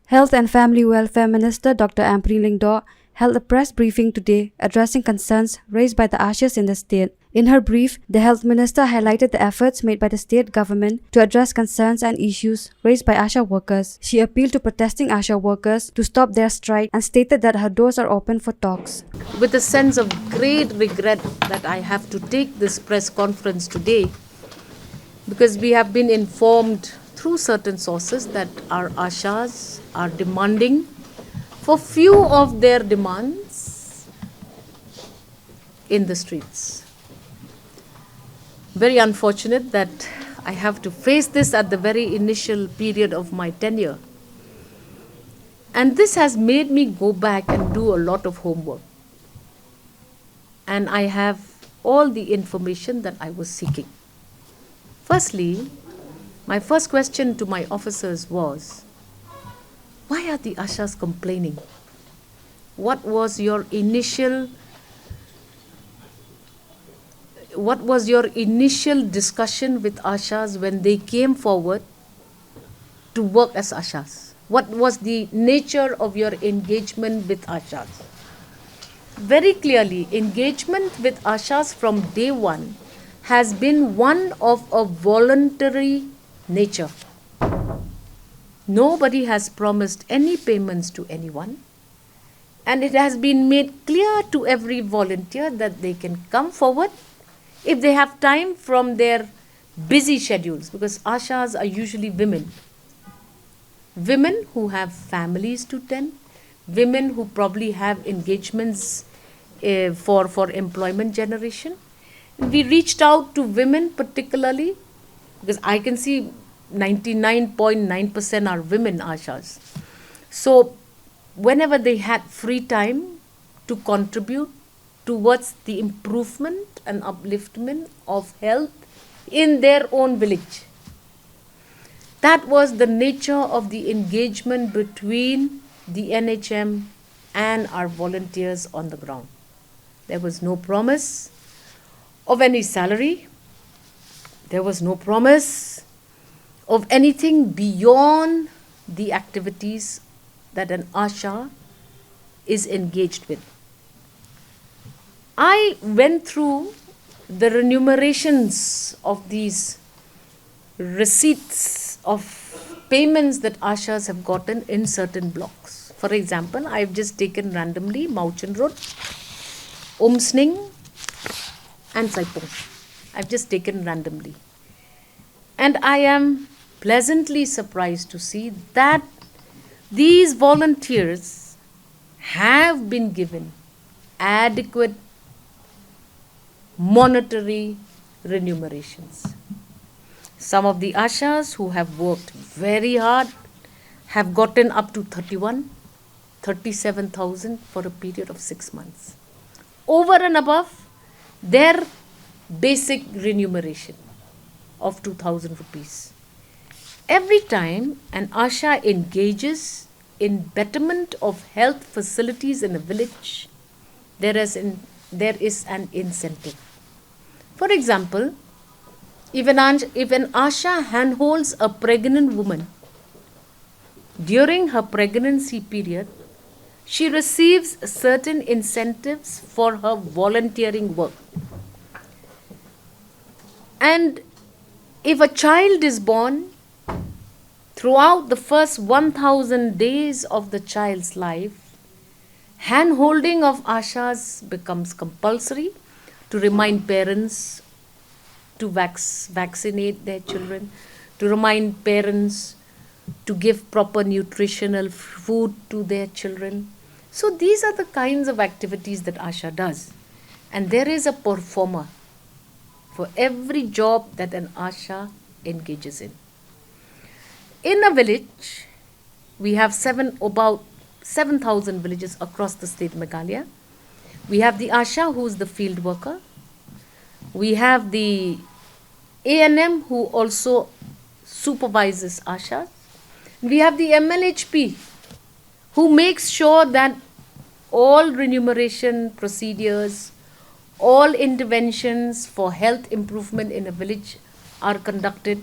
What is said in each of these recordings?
Health and Family Welfare Minister Dr. Ampri Lingdaw held a press briefing today addressing concerns raised by the ASHAs in the state. In her brief, the Health Minister highlighted the efforts made by the state government to address concerns and issues raised by ASHA workers. She appealed to protesting ASHA workers to stop their strike and stated that her doors are open for talks. With a sense of great regret that I have to take this press conference today, because we have been informed through certain sources that our ASHAs are demanding for few of their demands in the streets. Very unfortunate that I have to face this at the very initial period of my tenure. And this has made me go back and do a lot of homework. And I have all the information that I was seeking. Firstly, my first question to my officers was, why are the ASHAs complaining? What was your initial discussion with ASHAs when they came forward to work as ASHAs? What was the nature of your engagement with ASHAs? Very clearly, engagement with ASHAs from day one has been one of a voluntary nature. Nobody has promised any payments to anyone, and it has been made clear to every volunteer that they can come forward if they have time from their busy schedules, because ASHAs are usually women who have families to tend, women who probably have engagements for employment generation. We reached out to women particularly, because I can see 99.9% are women ASHAs. So whenever they had free time to contribute towards the improvement and upliftment of health in their own village. That was the nature of the engagement between the NHM and our volunteers on the ground. There was no promise of any salary. There was no promise of anything beyond the activities that an ASHA is engaged with. I went through the remunerations of these receipts of payments that ASHAs have gotten in certain blocks. For example, I've just taken randomly Mauchen Road, Umsning and Saipong. I've just taken randomly. And I am pleasantly surprised to see that these volunteers have been given adequate monetary remunerations. Some of the ASHAs who have worked very hard have gotten up to 37,000 for a period of 6 months, over and above their basic remuneration of 2,000 rupees. Every time an ASHA engages in betterment of health facilities in a village, there is an incentive. For example, if an ASHA handholds a pregnant woman during her pregnancy period, she receives certain incentives for her volunteering work. And if a child is born, throughout the first 1,000 days of the child's life, hand-holding of ASHAs becomes compulsory to remind parents to vaccinate their children, to remind parents to give proper nutritional food to their children. So these are the kinds of activities that ASHA does. And there is a performer for every job that an ASHA engages in. In a village, we have about 7,000 villages across the state of Meghalaya. We have the ASHA, who is the field worker. We have the ANM, who also supervises ASHA. We have the MLHP, who makes sure that all remuneration procedures, all interventions for health improvement in a village are conducted.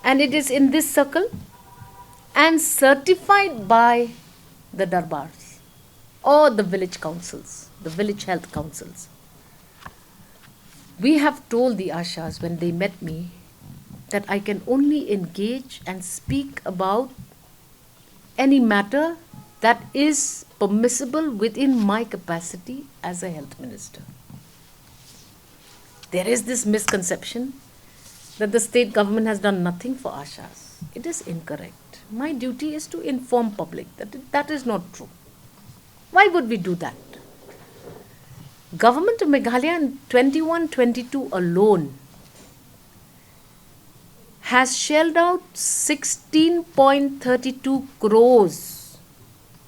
And it is in this circle and certified by the darbars or the village councils, the village health councils. We have told the ASHAs when they met me that I can only engage and speak about any matter that is permissible within my capacity as a health minister. There is this misconception that the state government has done nothing for ASHAs. It is incorrect. My duty is to inform public that is not true. Why would we do that? Government of Meghalaya in 21-22 alone has shelled out 16.32 crores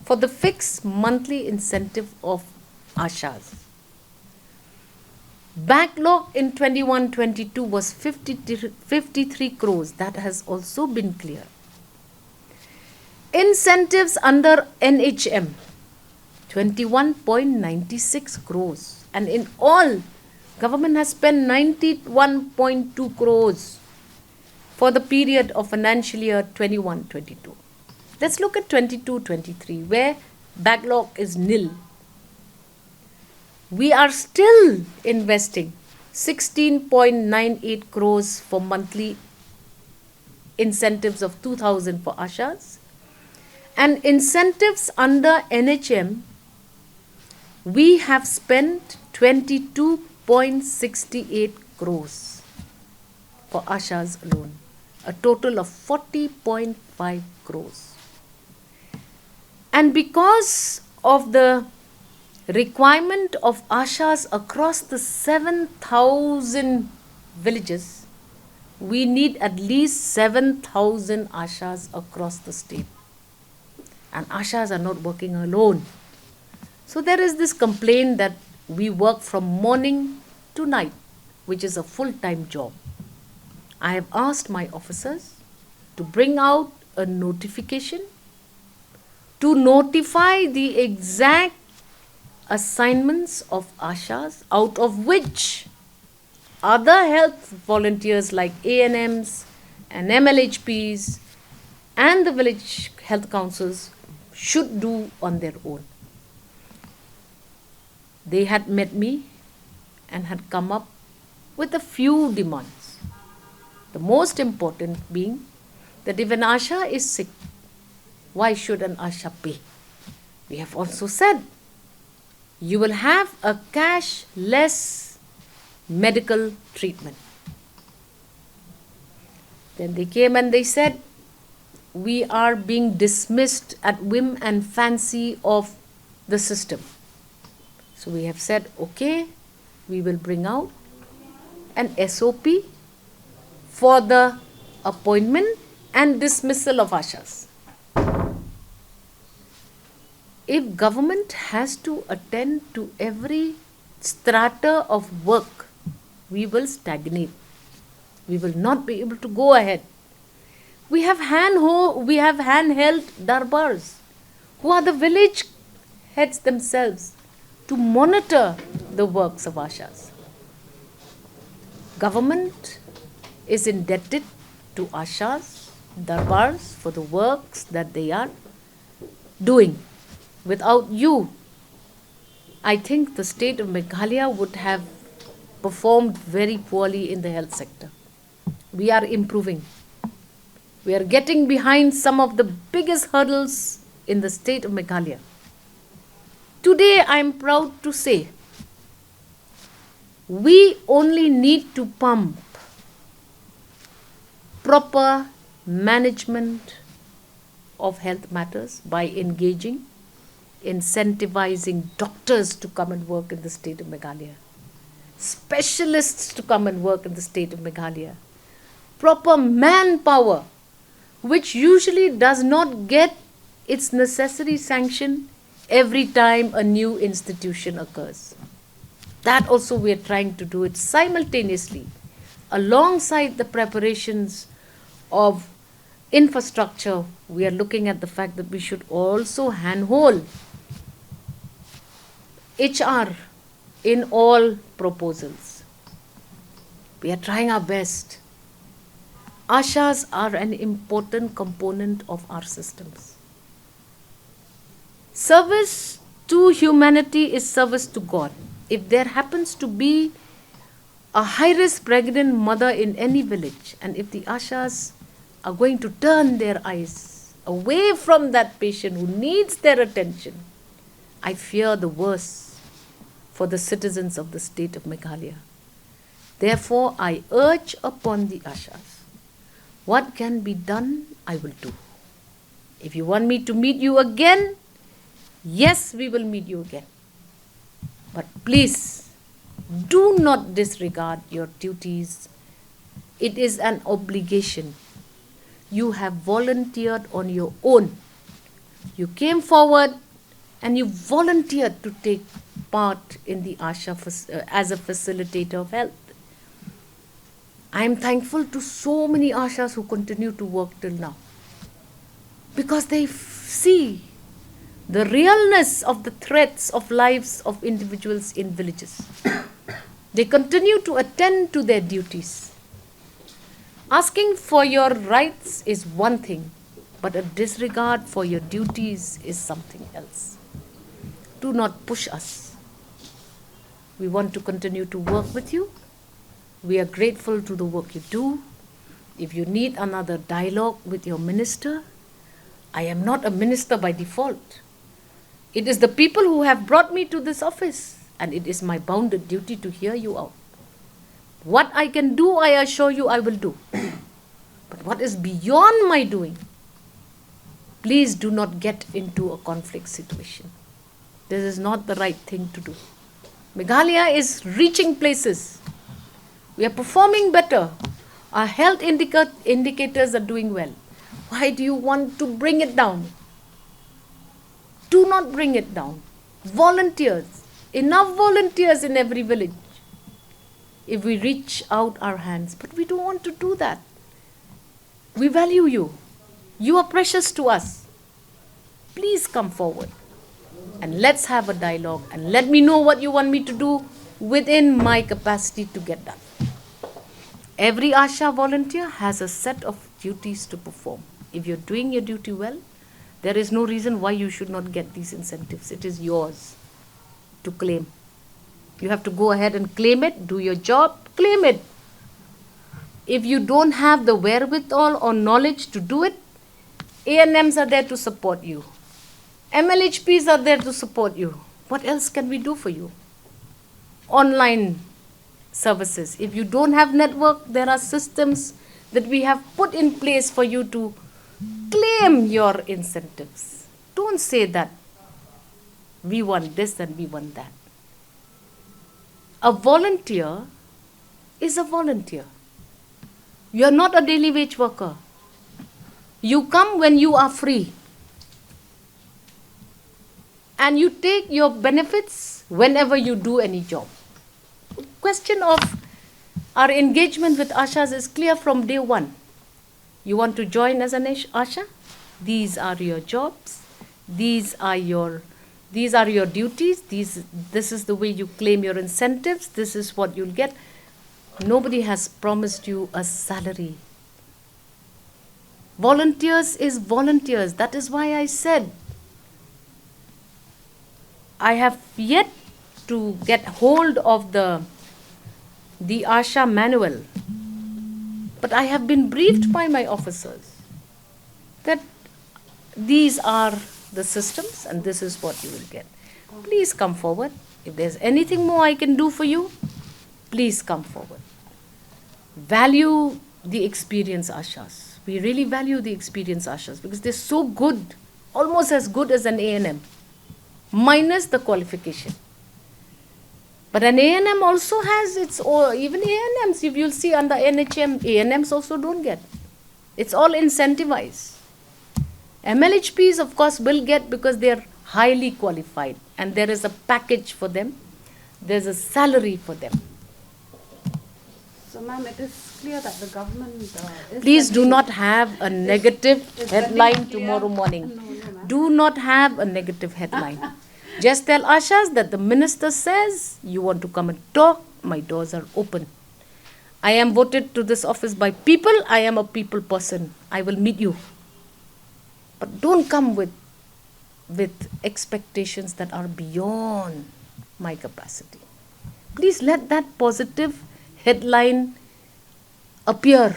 for the fixed monthly incentive of ASHAs. Backlog in 21-22 was 53 crores. That has also been clear. Incentives under NHM, 21.96 crores. And in all, government has spent 91.2 crores for the period of financial year 21-22. Let's look at 22-23, where backlog is nil. We are still investing 16.98 crores for monthly incentives of 2,000 for ASHAs. And incentives under NHM, we have spent 22.68 crores for ASHAs alone, a total of 40.5 crores. And because of the requirement of ASHAs across the 7,000 villages, we need at least 7,000 ASHAs across the state. And ASHAs are not working alone. So there is this complaint that we work from morning to night, which is a full-time job. I have asked my officers to bring out a notification to notify the exact assignments of ASHAs, out of which other health volunteers like ANMs and MLHPs and the village health councils should do on their own. They had met me and had come up with a few demands. The most important being that if an ASHA is sick, why should an ASHA pay? We have also said you will have a cashless medical treatment. Then they came and they said, we are being dismissed at whim and fancy of the system. So we have said, okay, we will bring out an SOP for the appointment and dismissal of ASHAs. If government has to attend to every strata of work, we will stagnate. We will not be able to go ahead. We have handheld darbars, who are the village heads themselves, to monitor the works of ASHAs. Government is indebted to ASHAs, darbars, for the works that they are doing. Without you, I think the state of Meghalaya would have performed very poorly in the health sector. We are improving. We are getting behind some of the biggest hurdles in the state of Meghalaya. Today, I am proud to say, we only need to pump proper management of health matters by engaging, incentivizing doctors to come and work in the state of Meghalaya, specialists to come and work in the state of Meghalaya, proper manpower, which usually does not get its necessary sanction every time a new institution occurs. That also we are trying to do it simultaneously, alongside the preparations of infrastructure. We are looking at the fact that we should also handhold HR in all proposals. We are trying our best. ASHAs are an important component of our systems. Service to humanity is service to God. If there happens to be a high-risk pregnant mother in any village, and if the ASHAs are going to turn their eyes away from that patient who needs their attention, I fear the worst for the citizens of the state of Meghalaya. Therefore, I urge upon the ASHAs, what can be done, I will do. If you want me to meet you again, yes, we will meet you again. But please, do not disregard your duties. It is an obligation. You have volunteered on your own. You came forward and you volunteered to take part in the ASHA as a facilitator of health. I am thankful to so many ASHAs who continue to work till now, because they see the realness of the threats of lives of individuals in villages. They continue to attend to their duties. Asking for your rights is one thing, but a disregard for your duties is something else. Do not push us. We want to continue to work with you. We are grateful to the work you do. If you need another dialogue with your minister, I am not a minister by default. It is the people who have brought me to this office, and it is my bounded duty to hear you out. What I can do, I assure you I will do. But what is beyond my doing, please do not get into a conflict situation. This is not the right thing to do. Meghalaya is reaching places. We are performing better. Our health indicators are doing well. Why do you want to bring it down? Do not bring it down. Volunteers. Enough volunteers in every village. If we reach out our hands. But we don't want to do that. We value you. You are precious to us. Please come forward. And let's have a dialogue. And let me know what you want me to do within my capacity to get done. Every ASHA volunteer has a set of duties to perform. If you're doing your duty well, there is no reason why you should not get these incentives. It is yours to claim. You have to go ahead and claim it, do your job, claim it. If you don't have the wherewithal or knowledge to do it, ANMs are there to support you. MLHPs are there to support you. What else can we do for you? Online services. If you don't have network, there are systems that we have put in place for you to claim your incentives. Don't say that we want this and we want that. A volunteer is a volunteer. You are not a daily wage worker. You come when you are free. And you take your benefits whenever you do any job. Question of our engagement with ASHAs is clear from day one. You want to join as an ASHA? These are your jobs. These are your duties. This is the way you claim your incentives. This is what you'll get. Nobody has promised you a salary. Volunteers is volunteers. That is why I said I have yet to get hold of the ASHA manual, but I have been briefed by my officers that these are the systems and this is what you will get. Please come forward. If there's anything more I can do for you, please come forward. Value the experienced ASHAs. We really value the experienced ASHAs because they're so good, almost as good as an ANM, minus the qualification. But an ANM also has its own, even ANMs, if you'll see under NHM, ANMs also don't get. It's all incentivized. MLHPs, of course, will get because they are highly qualified and there is a package for them. There's a salary for them. So, ma'am, it is clear that the government is... Please do not have a negative headline tomorrow morning. No, do not have a negative headline. Just tell ASHAs that the minister says you want to come and talk, my doors are open. I am voted to this office by people. I am a people person. I will meet you. But don't come with expectations that are beyond my capacity. Please let that positive headline appear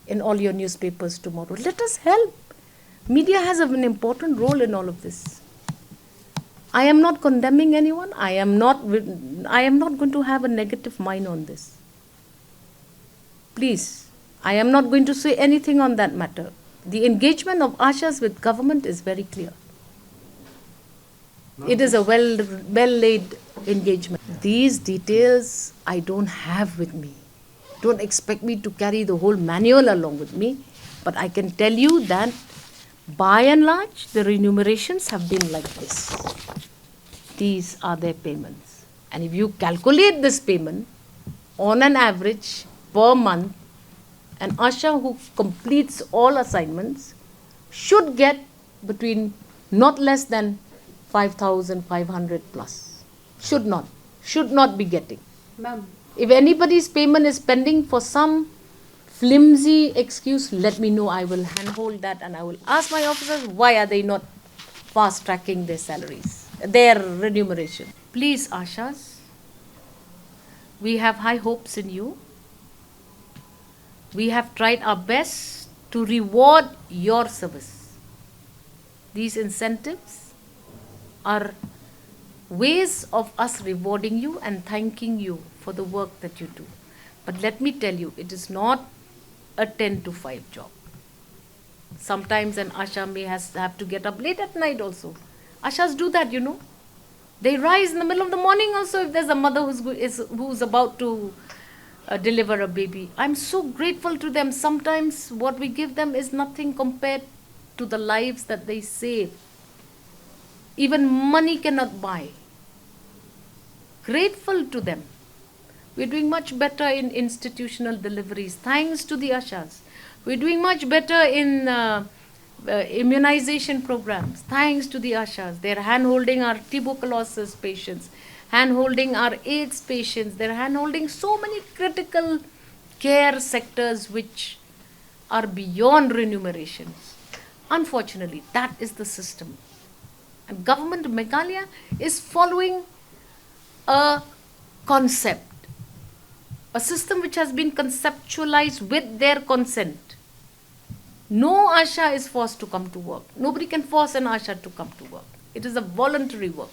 in all your newspapers tomorrow. Let us help. Media has an important role in all of this. I am not condemning anyone. I am not going to have a negative mind on this. Please, I am not going to say anything on that matter. The engagement of ASHAs with government is very clear. It is a well-laid engagement. These details I don't have with me. Don't expect me to carry the whole manual along with me. But I can tell you that by and large, the remunerations have been like this. These are their payments. And if you calculate this payment on an average per month, an ASHA who completes all assignments should get between not less than 5,500 plus. Should not be getting. Ma'am. If anybody's payment is pending for some flimsy excuse, let me know. I will handhold that and I will ask my officers why are they not fast tracking their salaries, their remuneration. Please, ASHAs, we have high hopes in you. We have tried our best to reward your service. These incentives are ways of us rewarding you and thanking you for the work that you do. But let me tell you, it is not a 10 to 5 job. Sometimes an ASHA may have to get up late at night also. ASHAs do that, you know. They rise in the middle of the morning also if there's a mother who's about to deliver a baby. I'm so grateful to them. Sometimes what we give them is nothing compared to the lives that they save. Even money cannot buy. Grateful to them. We're doing much better in institutional deliveries thanks to the ASHAs. We're doing much better in immunization programs thanks to the ASHAs. They're hand-holding our tuberculosis patients, hand-holding our AIDS patients. They're hand-holding so many critical care sectors which are beyond remunerations. Unfortunately, that is the system. And government of Meghalaya is following a concept, a system which has been conceptualized with their consent. No ASHA is forced to come to work. Nobody can force an ASHA to come to work. It is a voluntary work.